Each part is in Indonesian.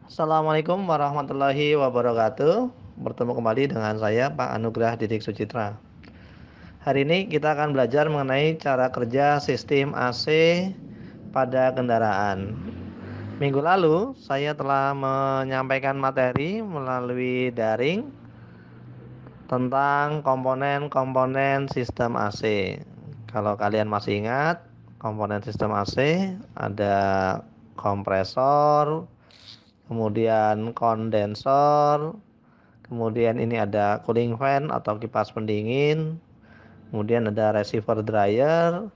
Assalamualaikum warahmatullahi wabarakatuh. Bertemu kembali dengan saya Pak Anugrah Didik Sucitra. Hari ini kita akan belajar mengenai cara kerja sistem AC pada kendaraan. Minggu lalu saya telah menyampaikan materi melalui daring tentang komponen-komponen sistem AC. Kalau kalian masih ingat, komponen sistem AC ada kompresor, kemudian kondensor, kemudian ini ada cooling fan atau kipas pendingin, kemudian ada receiver dryer,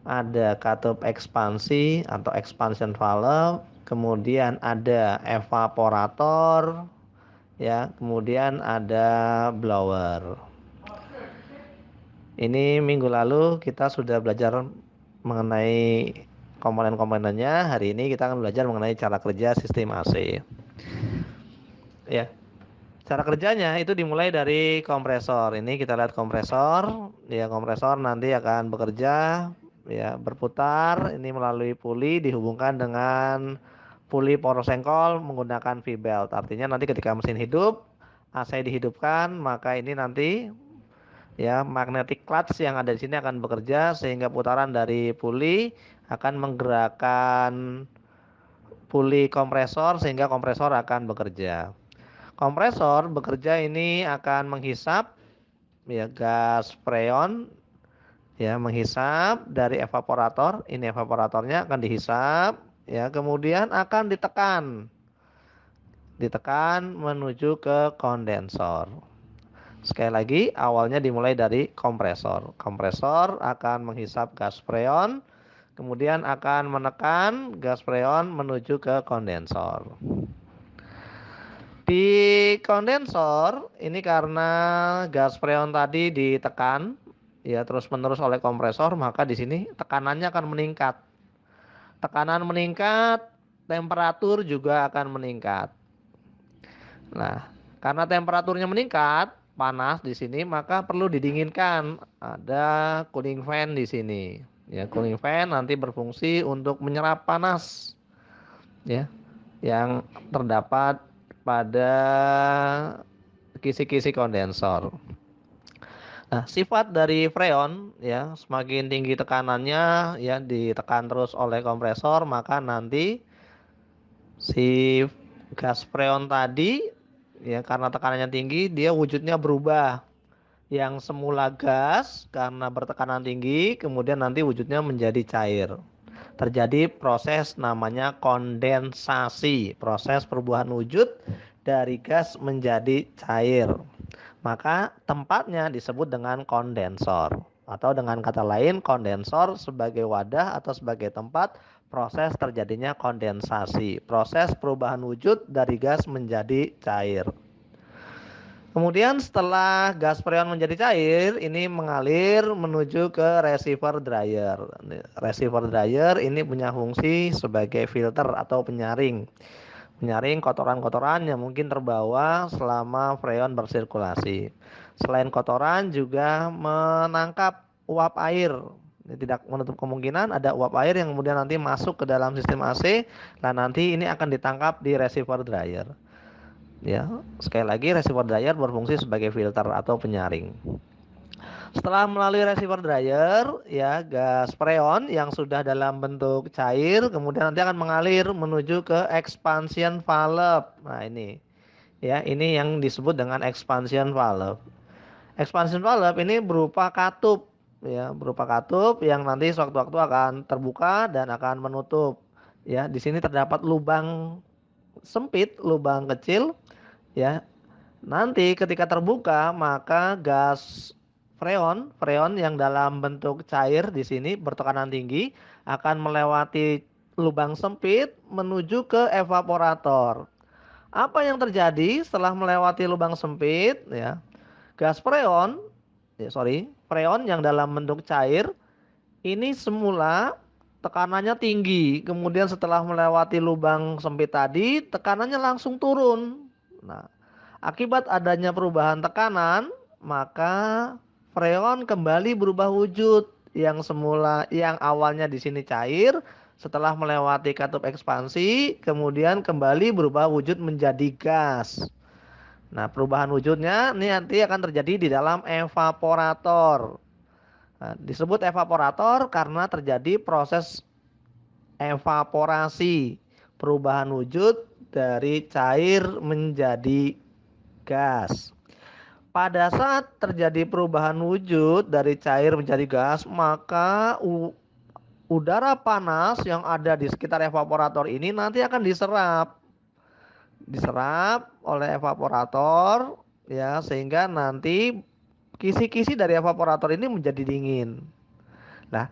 ada katup ekspansi atau expansion valve, kemudian ada evaporator, ya, kemudian ada blower. Ini minggu lalu kita sudah belajar mengenai komponen-komponennya. Hari ini kita akan belajar mengenai cara kerja sistem AC. Ya, cara kerjanya itu dimulai dari kompresor. Ini kita lihat kompresor. Ya, kompresor nanti akan bekerja, ya, berputar. Ini melalui puli dihubungkan dengan puli porosengkol menggunakan V-belt. Artinya nanti ketika mesin hidup, AC dihidupkan, maka ini nanti, ya, magnetic clutch yang ada di sini akan bekerja sehingga putaran dari puli akan menggerakkan puli kompresor sehingga kompresor akan bekerja. Kompresor bekerja ini akan menghisap, ya, gas freon, ya, menghisap dari evaporator. Ini evaporatornya akan dihisap, ya, kemudian akan ditekan menuju ke kondensor. Sekali lagi, awalnya dimulai dari kompresor. Kompresor akan menghisap gas freon, kemudian akan menekan gas freon menuju ke kondensor. Di kondensor ini karena gas freon tadi ditekan, ya, terus-menerus oleh kompresor, maka di sini tekanannya akan meningkat. Tekanan meningkat, temperatur juga akan meningkat. Nah, karena temperaturnya meningkat, panas di sini, maka perlu didinginkan. Ada cooling fan di sini. Ya, cooling fan nanti berfungsi untuk menyerap panas, ya, yang terdapat pada kisi-kisi kondensor. Nah, sifat dari freon, ya, semakin tinggi tekanannya, ya, ditekan terus oleh kompresor, maka nanti si gas freon tadi, ya, karena tekanannya tinggi, dia wujudnya berubah. Yang semula gas karena bertekanan tinggi, kemudian nanti wujudnya menjadi cair. Terjadi proses namanya kondensasi, proses perubahan wujud dari gas menjadi cair. Maka tempatnya disebut dengan kondensor. Atau dengan kata lain, kondensor sebagai wadah atau sebagai tempat proses terjadinya kondensasi. Proses perubahan wujud dari gas menjadi cair. Kemudian setelah gas freon menjadi cair, ini mengalir menuju ke receiver dryer. Receiver dryer ini punya fungsi sebagai filter atau penyaring. Menyaring kotoran-kotoran yang mungkin terbawa selama freon bersirkulasi. Selain kotoran juga menangkap uap air. Ini tidak menutup kemungkinan ada uap air yang kemudian nanti masuk ke dalam sistem AC. Dan nanti ini akan ditangkap di receiver dryer. Ya, sekali lagi receiver dryer berfungsi sebagai filter atau penyaring. Setelah melalui receiver dryer, ya, gas freon yang sudah dalam bentuk cair kemudian nanti akan mengalir menuju ke expansion valve. Nah, ini, ya, ini yang disebut dengan expansion valve. Expansion valve ini berupa katup, ya, berupa katup yang nanti sewaktu-waktu akan terbuka dan akan menutup. Ya, di sini terdapat lubang sempit, lubang kecil, ya. Nanti ketika terbuka, maka gas freon yang dalam bentuk cair di sini bertekanan tinggi akan melewati lubang sempit menuju ke evaporator. Apa yang terjadi setelah melewati lubang sempit, ya? Gas freon, ya, freon yang dalam bentuk cair ini semula tekanannya tinggi, kemudian setelah melewati lubang sempit tadi, tekanannya langsung turun. Nah, akibat adanya perubahan tekanan, maka freon kembali berubah wujud. Yang awalnya di sini cair, Setelah melewati katup ekspansi, kemudian kembali berubah wujud menjadi gas. Nah, perubahan wujudnya ini nanti akan terjadi di dalam evaporator. Nah, disebut evaporator karena terjadi proses evaporasi, perubahan wujud dari cair menjadi gas. Pada saat terjadi perubahan wujud dari cair menjadi gas, maka udara panas yang ada di sekitar evaporator ini nanti akan diserap oleh evaporator ya, sehingga nanti kisi-kisi dari evaporator ini menjadi dingin. Nah,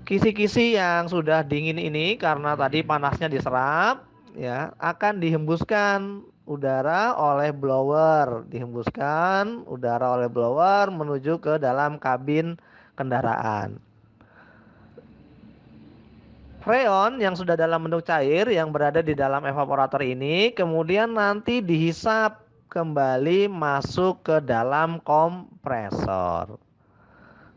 kisi-kisi yang sudah dingin ini karena tadi panasnya diserap ya, akan dihembuskan udara oleh blower, dihembuskan udara oleh blower menuju ke dalam kabin kendaraan. Freon yang sudah dalam bentuk cair yang berada di dalam evaporator ini kemudian nanti dihisap kembali masuk ke dalam kompresor.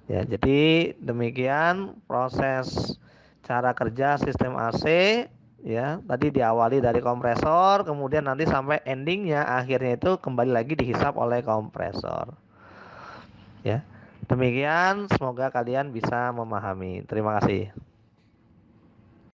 Ya, jadi demikian proses cara kerja sistem AC ya. Tadi diawali dari kompresor, kemudian nanti sampai endingnya akhirnya itu kembali lagi dihisap oleh kompresor. Ya. Demikian, semoga kalian bisa memahami. Terima kasih.